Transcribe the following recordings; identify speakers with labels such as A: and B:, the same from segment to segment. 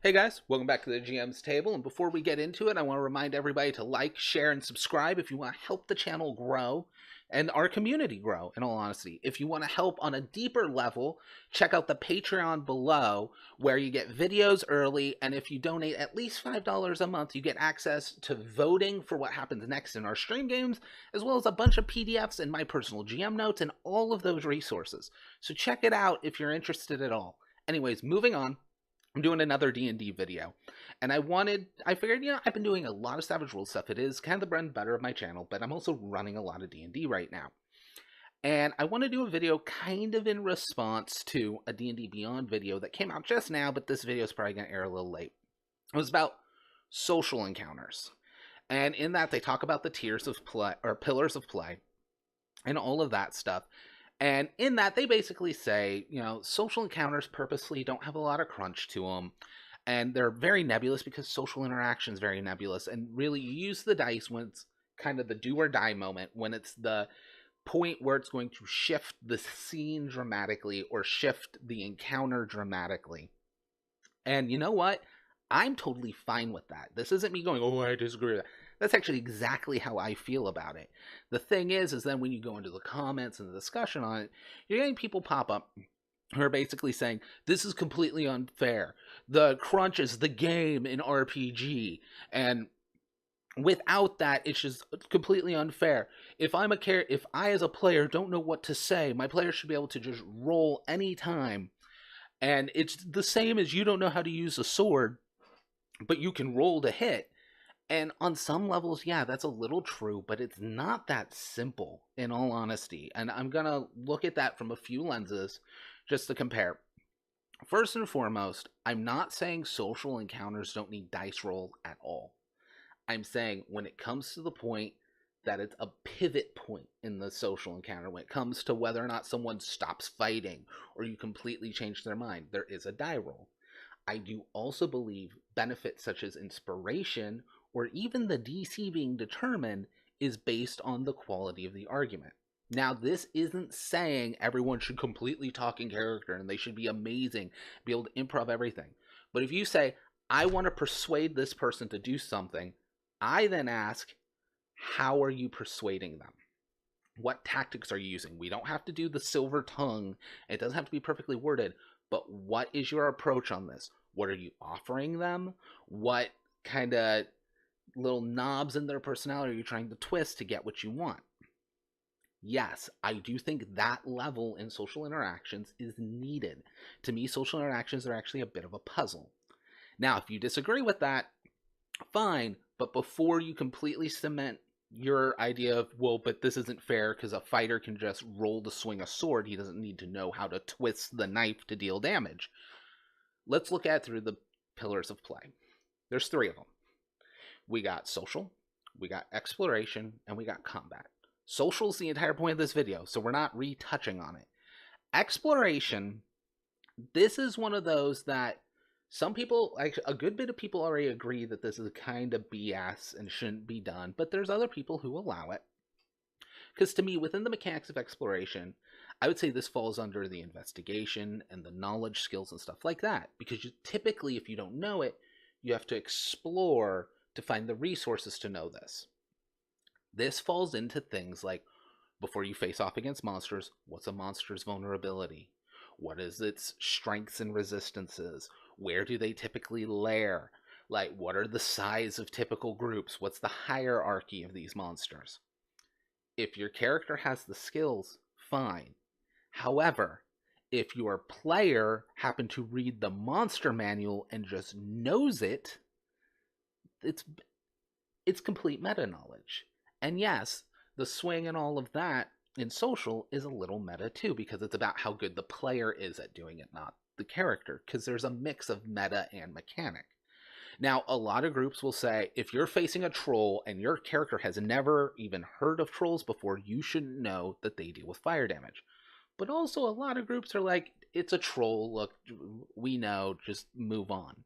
A: Hey guys, welcome back to the GM's Table, and before we get into it, I want to remind everybody to like, share, and subscribe if you want to help the channel grow and our community grow, in all honesty. If you want to help on a deeper level, check out the Patreon below, where you get videos early, and if you donate at least $5 a month, you get access to voting for what happens next in our stream games, as well as a bunch of PDFs and my personal GM notes and all of those resources. So check it out if you're interested at all. Anyways, moving on. I'm doing another D&D video, and I figured, I've been doing a lot of Savage Worlds stuff. It is kind of the bread and butter of my channel, but I'm also running a lot of D&D right now. And I want to do a video kind of in response to a D&D Beyond video that came out just now, but this video is probably going to air a little late. It was about social encounters. And in that, they talk about the tiers of play, or pillars of play, and all of that stuff. And in that, they basically say, social encounters purposely don't have a lot of crunch to them. And they're very nebulous because social interaction is very nebulous. And really, you use the dice when it's kind of the do or die moment, when it's the point where it's going to shift the scene dramatically or shift the encounter dramatically. And you know what? I'm totally fine with that. This isn't me going, oh, I disagree with that. That's actually exactly how I feel about it. The thing is then when you go into the comments and the discussion on it, you're getting people pop up who are basically saying, this is completely unfair. The crunch is the game in RPG. And without that, it's just completely unfair. If I as a player don't know what to say, my player should be able to just roll anytime. And it's the same as you don't know how to use a sword, but you can roll to hit. And on some levels, yeah, that's a little true, but it's not that simple, in all honesty. And I'm going to look at that from a few lenses just to compare. First and foremost, I'm not saying social encounters don't need dice roll at all. I'm saying when it comes to the point that it's a pivot point in the social encounter, when it comes to whether or not someone stops fighting or you completely change their mind, there is a die roll. I do also believe benefits such as inspiration or even the DC being determined is based on the quality of the argument. Now, this isn't saying everyone should completely talk in character and they should be amazing, be able to improv everything. But if you say, I want to persuade this person to do something, I then ask, how are you persuading them? What tactics are you using? We don't have to do the silver tongue. It doesn't have to be perfectly worded. But what is your approach on this? What are you offering them? What kind of little knobs in their personality are you trying to twist to get what you want? Yes, I do think that level in social interactions is needed. To me, social interactions are actually a bit of a puzzle. Now, if you disagree with that, fine, but before you completely cement your idea of, well, but this isn't fair because a fighter can just roll to swing a sword, he doesn't need to know how to twist the knife to deal damage. Let's look at it through the pillars of play. There's 3 of them. We got social, we got exploration, and we got combat. Social's the entire point of this video, so we're not retouching on it. Exploration, this is one of those that some people, like a good bit of people, already agree that this is kind of BS and shouldn't be done, but there's other people who allow it. Because to me, within the mechanics of exploration, I would say this falls under the investigation and the knowledge, skills, and stuff like that. Because typically, if you don't know it, you have to explore to find the resources to know this. This falls into things like, before you face off against monsters, what's a monster's vulnerability? What is its strengths and resistances? Where do they typically lair? Like, what are the size of typical groups? What's the hierarchy of these monsters? If your character has the skills, fine. However, if your player happened to read the monster manual and just knows it, it's complete meta knowledge. And yes, the swing and all of that in social is a little meta too, because it's about how good the player is at doing it, not the character, because there's a mix of meta and mechanic. Now, a lot of groups will say, if you're facing a troll and your character has never even heard of trolls before, you shouldn't know that they deal with fire damage. But also, a lot of groups are like, it's a troll, look, we know, just move on.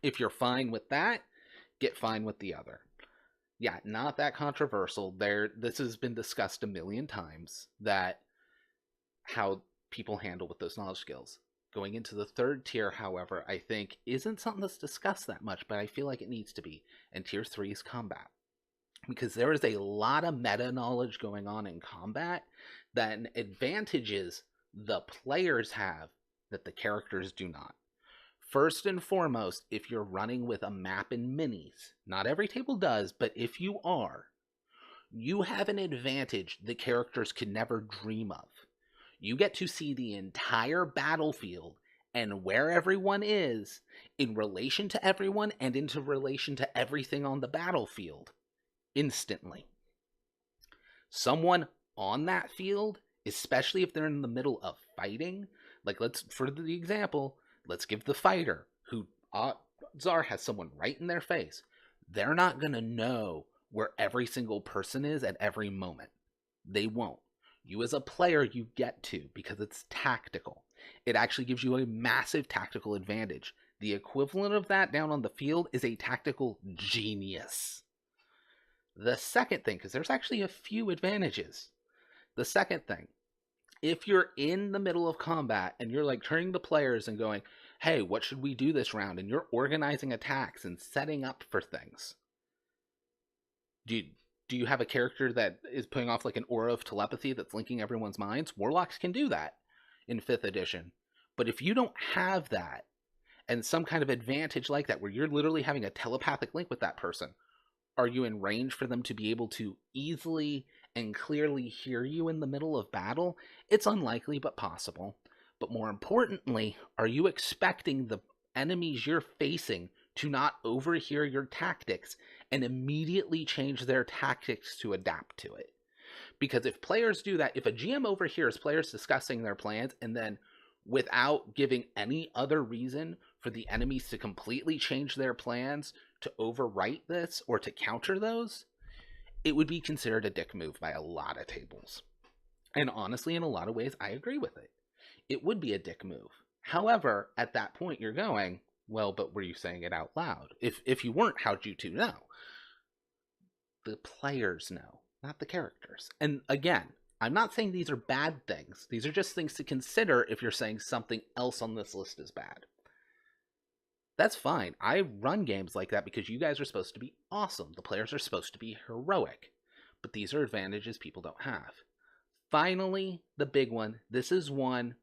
A: If you're fine with that, get fine with the other. Yeah, not that controversial. This has been discussed a million times, that how people handle with those knowledge skills. Going into the third tier, however, I think isn't something that's discussed that much, but I feel like it needs to be. And tier 3 is combat. Because there is a lot of meta knowledge going on in combat that advantages the players have that the characters do not. First and foremost, if you're running with a map and minis, not every table does, but if you are, you have an advantage the characters could never dream of. You get to see the entire battlefield and where everyone is in relation to everyone and into relation to everything on the battlefield instantly. Someone on that field, especially if they're in the middle of fighting, like for the example, let's give the fighter who odds are has someone right in their face. They're not going to know where every single person is at every moment. They won't. You as a player, you get to, because it's tactical. It actually gives you a massive tactical advantage. The equivalent of that down on the field is a tactical genius. The second thing, because there's actually a few advantages. The second thing, if you're in the middle of combat and you're like turning the players and going, hey, what should we do this round? And you're organizing attacks and setting up for things. Do you have a character that is putting off like an aura of telepathy that's linking everyone's minds? Warlocks can do that in 5th edition. But if you don't have that and some kind of advantage like that where you're literally having a telepathic link with that person, are you in range for them to be able to easily and clearly hear you in the middle of battle? It's unlikely, but possible. But more importantly, are you expecting the enemies you're facing to not overhear your tactics and immediately change their tactics to adapt to it? Because if players do that, if a GM overhears players discussing their plans and then without giving any other reason for the enemies to completely change their plans to overwrite this or to counter those, it would be considered a dick move by a lot of tables. And honestly, in a lot of ways, I agree with it. It would be a dick move. However, at that point, you're going, well, but were you saying it out loud? If you weren't, how'd you two know? The players know, not the characters. And again, I'm not saying these are bad things. These are just things to consider if you're saying something else on this list is bad. That's fine. I run games like that because you guys are supposed to be awesome. The players are supposed to be heroic. But these are advantages people don't have. Finally, the big one. This is one,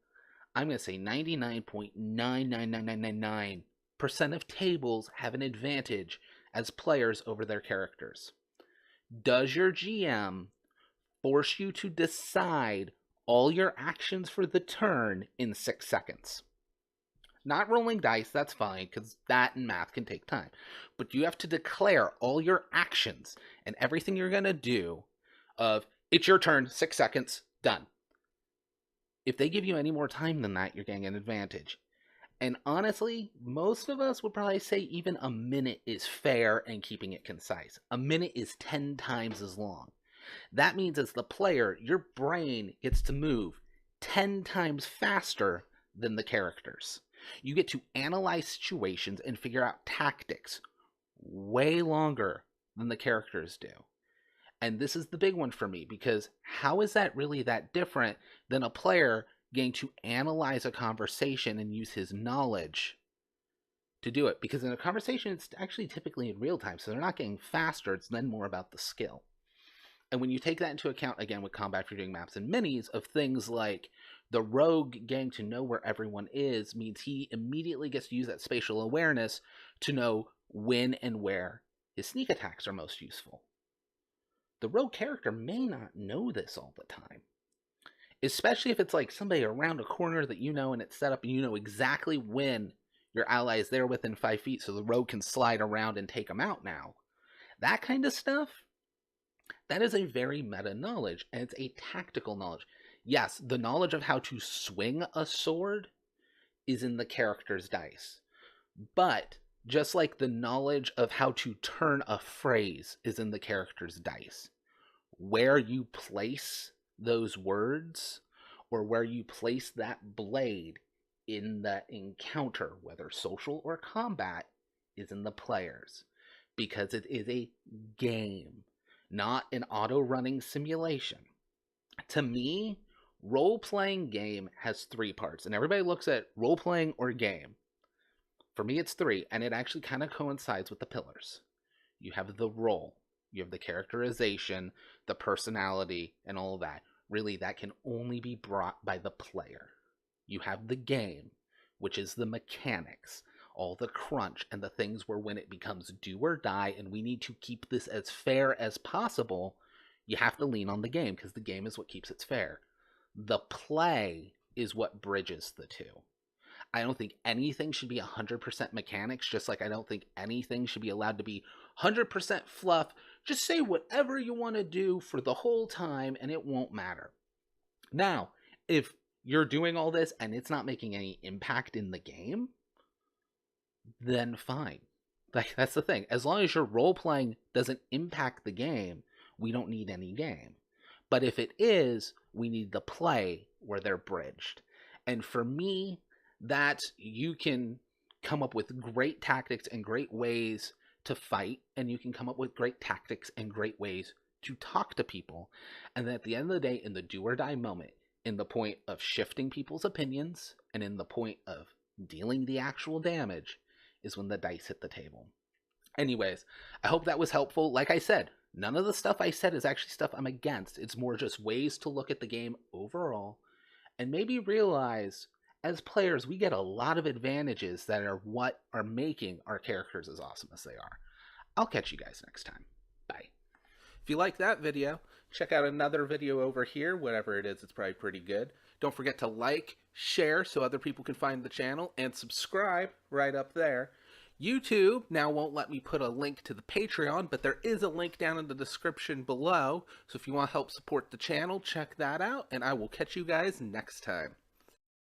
A: I'm going to say 99.99999% of tables have an advantage as players over their characters. Does your GM force you to decide all your actions for the turn in 6 seconds? Not rolling dice, that's fine, because that and math can take time. But you have to declare all your actions and everything you're going to do of, it's your turn, 6 seconds, done. If they give you any more time than that, you're getting an advantage. And honestly, most of us would probably say even a minute is fair and keeping it concise. A minute is 10 times as long. That means as the player, your brain gets to move 10 times faster than the characters. You get to analyze situations and figure out tactics way longer than the characters do. And this is the big one for me, because how is that really that different than a player getting to analyze a conversation and use his knowledge to do it? Because in a conversation, it's actually typically in real time, so they're not getting faster. It's then more about the skill. And when you take that into account, again, with combat, if you're doing maps and minis, of things like the rogue getting to know where everyone is means he immediately gets to use that spatial awareness to know when and where his sneak attacks are most useful. The rogue character may not know this all the time, especially if it's like somebody around a corner that you know and it's set up and you know exactly when your ally is there within 5 feet so the rogue can slide around and take them out now. That kind of stuff, that is a very meta knowledge, and it's a tactical knowledge. Yes, the knowledge of how to swing a sword is in the character's dice. But just like the knowledge of how to turn a phrase is in the character's dice, where you place those words or where you place that blade in the encounter, whether social or combat, is in the players. Because it is a game, not an auto-running simulation. To me, Role-playing game has three parts, and everybody looks at role-playing or game. For me, it's three, and it actually kind of coincides with the pillars. You have the role, you have the characterization, the personality, and all of that. Really, that can only be brought by the player. You have the game, which is the mechanics, all the crunch, and the things where when it becomes do or die, and we need to keep this as fair as possible, you have to lean on the game, because the game is what keeps it fair. The play is what bridges the two. I don't think anything should be 100% mechanics, just like I don't think anything should be allowed to be 100% fluff. Just say whatever you want to do for the whole time and it won't matter. Now, if you're doing all this and it's not making any impact in the game, then fine. Like, that's the thing. As long as your role playing doesn't impact the game, we don't need any game. But if it is, we need the play where they're bridged. And for me, that you can come up with great tactics and great ways to fight, and you can come up with great tactics and great ways to talk to people. And then at the end of the day, in the do or die moment, in the point of shifting people's opinions, and in the point of dealing the actual damage, is when the dice hit the table. Anyways, I hope that was helpful. Like I said, none of the stuff I said is actually stuff I'm against. It's more just ways to look at the game overall and maybe realize as players we get a lot of advantages that are what are making our characters as awesome as they are. I'll catch you guys next time. Bye. If you like that video, check out another video over here. Whatever it is, it's probably pretty good. Don't forget to like, share so other people can find the channel, and subscribe right up there. YouTube now won't let me put a link to the Patreon, but there is a link down in the description below. So if you want to help support the channel, check that out, and I will catch you guys next time.